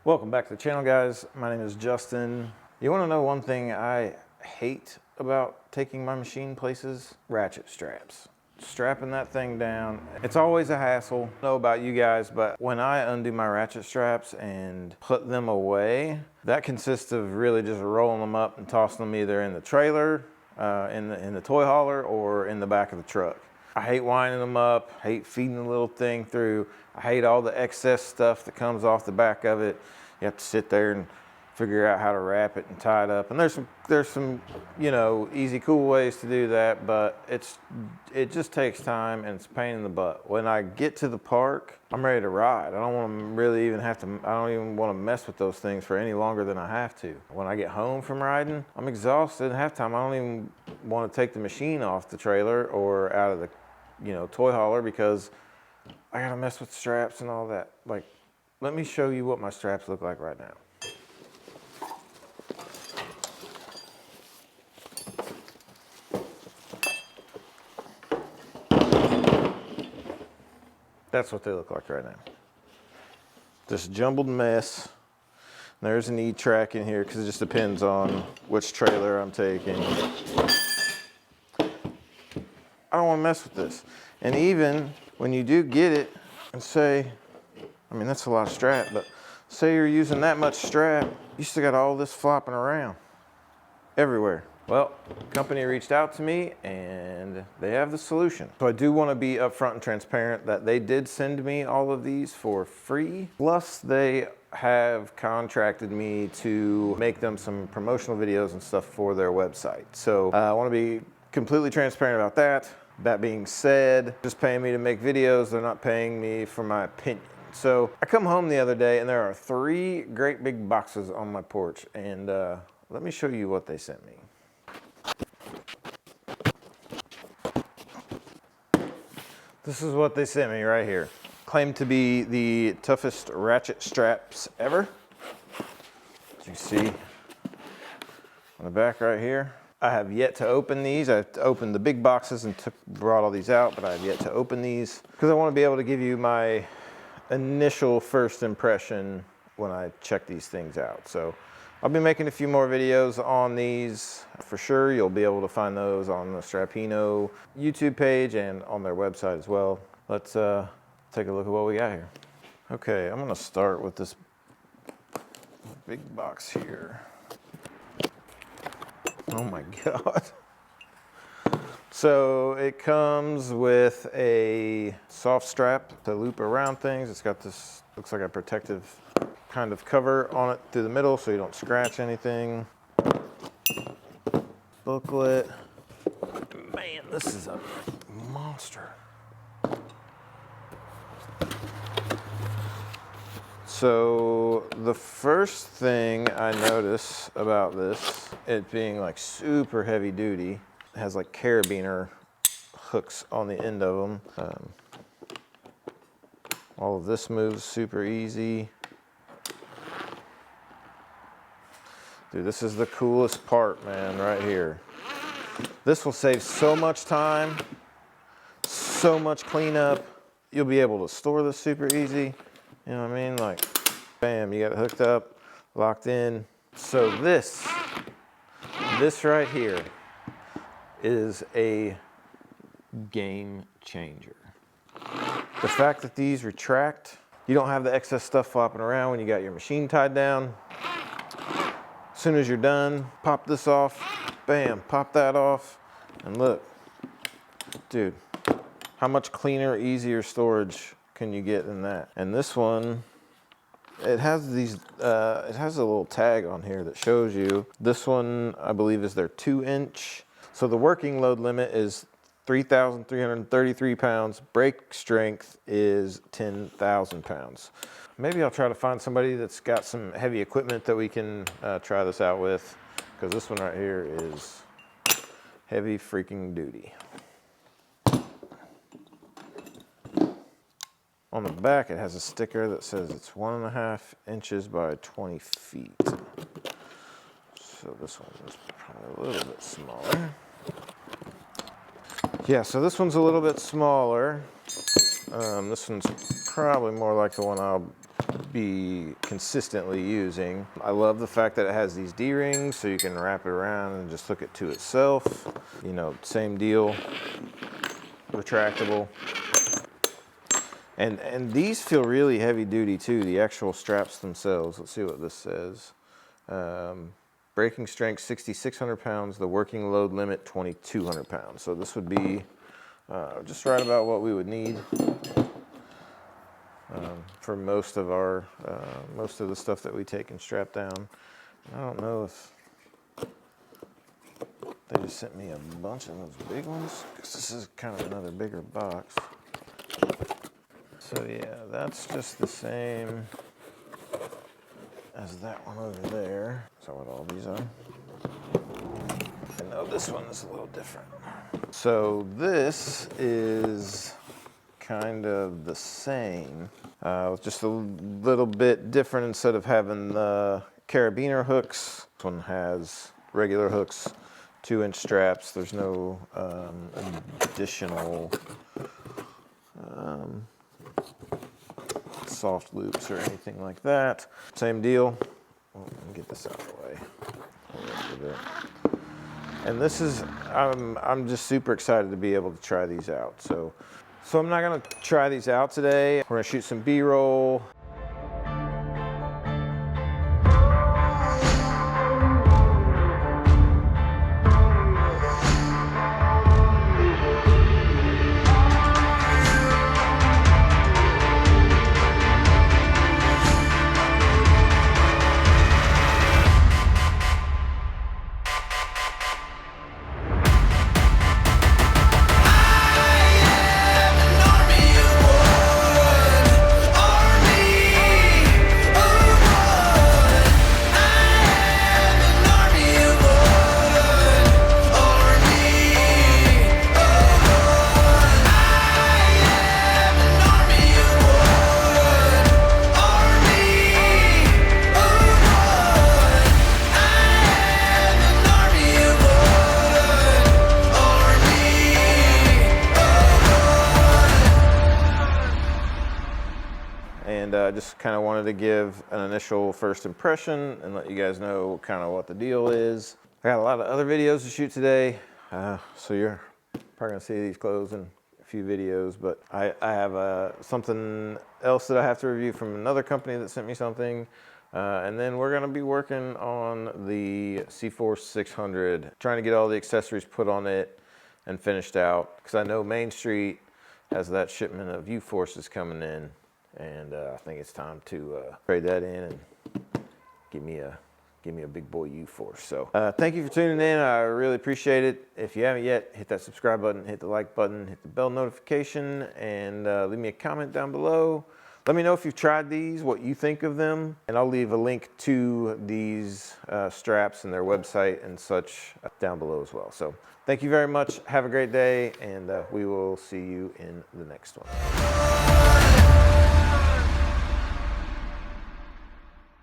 Welcome back to the channel, guys. My name is Justin. You want to know one thing I hate about taking my machine places? Ratchet straps. Strapping that thing down, it's always a hassle. I don't know about you guys, but when I undo my ratchet straps and put them away, that consists of really just rolling them up and tossing them either in the trailer, in the toy hauler, or in the back of the truck. I hate winding them up, hate feeding the little thing through. I hate all the excess stuff that comes off the back of it. You have to sit there and figure out how to wrap it and tie it up. And there's some, you know, easy, cool ways to do that, but it just takes time and it's a pain in the butt. When I get to the park, I'm ready to ride. I don't want to really even have to, I don't even want to mess with those things for any longer than I have to. When I get home from riding, I'm exhausted at halftime. I don't even want to take the machine off the trailer or out of the, you know, toy hauler because I gotta mess with straps and all that. Like, let me show you what my straps look like right now. That's what they look like right now. This jumbled mess. There's an E-track in here because it just depends on which trailer I'm taking. I don't want to mess with this. And even when you do get it and say, I mean, that's a lot of strap, but say you're using that much strap, you still got all this flopping around everywhere. Well, the company reached out to me and they have the solution. So I do want to be upfront and transparent that they did send me all of these for free. Plus they have contracted me to make them some promotional videos and stuff for their website. So I want to be completely transparent about that. That being said, just paying me to make videos, they're not paying me for my opinion. So I come home the other day and there are 3 great big boxes on my porch, and let me show you what they sent me. This is what they sent me right here. Claimed to be the toughest ratchet straps ever. As you see on the back right here. I have yet to open these. I've opened the big boxes and brought all these out, but I have yet to open these because I want to be able to give you my initial first impression when I check these things out. So I'll be making a few more videos on these for sure. You'll be able to find those on the Strapinno YouTube page and on their website as well. Let's take a look at what we got here. Okay, I'm gonna start with this big box here. Oh my God. So it comes with a soft strap to loop around things. It's got this, looks like a protective kind of cover on it through the middle so you don't scratch anything. Booklet. Man, this is a monster. So the first thing I notice about this, it being like super heavy duty, it has like carabiner hooks on the end of them. All of this moves super easy. Dude, this is the coolest part, man, right here. This will save so much time, so much cleanup. You'll be able to store this super easy. You know what I mean? Like, bam, you got it hooked up, locked in. So this right here is a game changer. The fact that these retract, you don't have the excess stuff flopping around when you got your machine tied down. As soon as you're done, pop this off, bam, pop that off, and look, dude, how much cleaner, easier storage can you get than that? And this one, it has these, it has a little tag on here that shows you. This one, I believe, is their 2-inch. So the working load limit is 3,333 pounds. Brake strength is 10,000 pounds. Maybe I'll try to find somebody that's got some heavy equipment that we can try this out with, because this one right here is heavy freaking duty. On the back, it has a sticker that says it's 1.5 inches by 20 feet. So this one is probably a little bit smaller. Yeah, so this one's a little bit smaller. This one's probably more like the one I'll be consistently using. I love the fact that it has these D-rings so you can wrap it around and just hook it to itself. You know, same deal, retractable. And these feel really heavy duty too, the actual straps themselves. Let's see what this says. Braking strength 6,600 pounds, the working load limit 2,200 pounds. So this would be just right about what we would need for most of the stuff that we take and strap down. I don't know if they just sent me a bunch of those big ones, because this is kind of another bigger box. So yeah, that's just the same as that one over there. Is that what all these are? I know this one is a little different. So this is kind of the same, just a little bit different. Instead of having the carabiner hooks, this one has regular hooks, 2-inch straps. There's no additional soft loops or anything like that. Same deal. Let me get this out of the way. And this is, I'm just super excited to be able to try these out. So I'm not gonna try these out today. We're gonna shoot some B-roll. And just kind of wanted to give an initial first impression and let you guys know kind of what the deal is. I got a lot of other videos to shoot today, so you're probably gonna see these clothes in a few videos, but I have something else that I have to review from another company that sent me something. And then we're gonna be working on the C-Force 600, trying to get all the accessories put on it and finished out, because I know Main Street has that shipment of U-Forces coming in. And I think it's time to trade that in and give me a big boy U-Force. So thank you for tuning in. I really appreciate it. If you haven't yet, hit that subscribe button, hit the like button, hit the bell notification, and leave me a comment down below. Let me know if you've tried these, what you think of them, and I'll leave a link to these straps and their website and such down below as well. So thank you very much. Have a great day, and we will see you in the next one.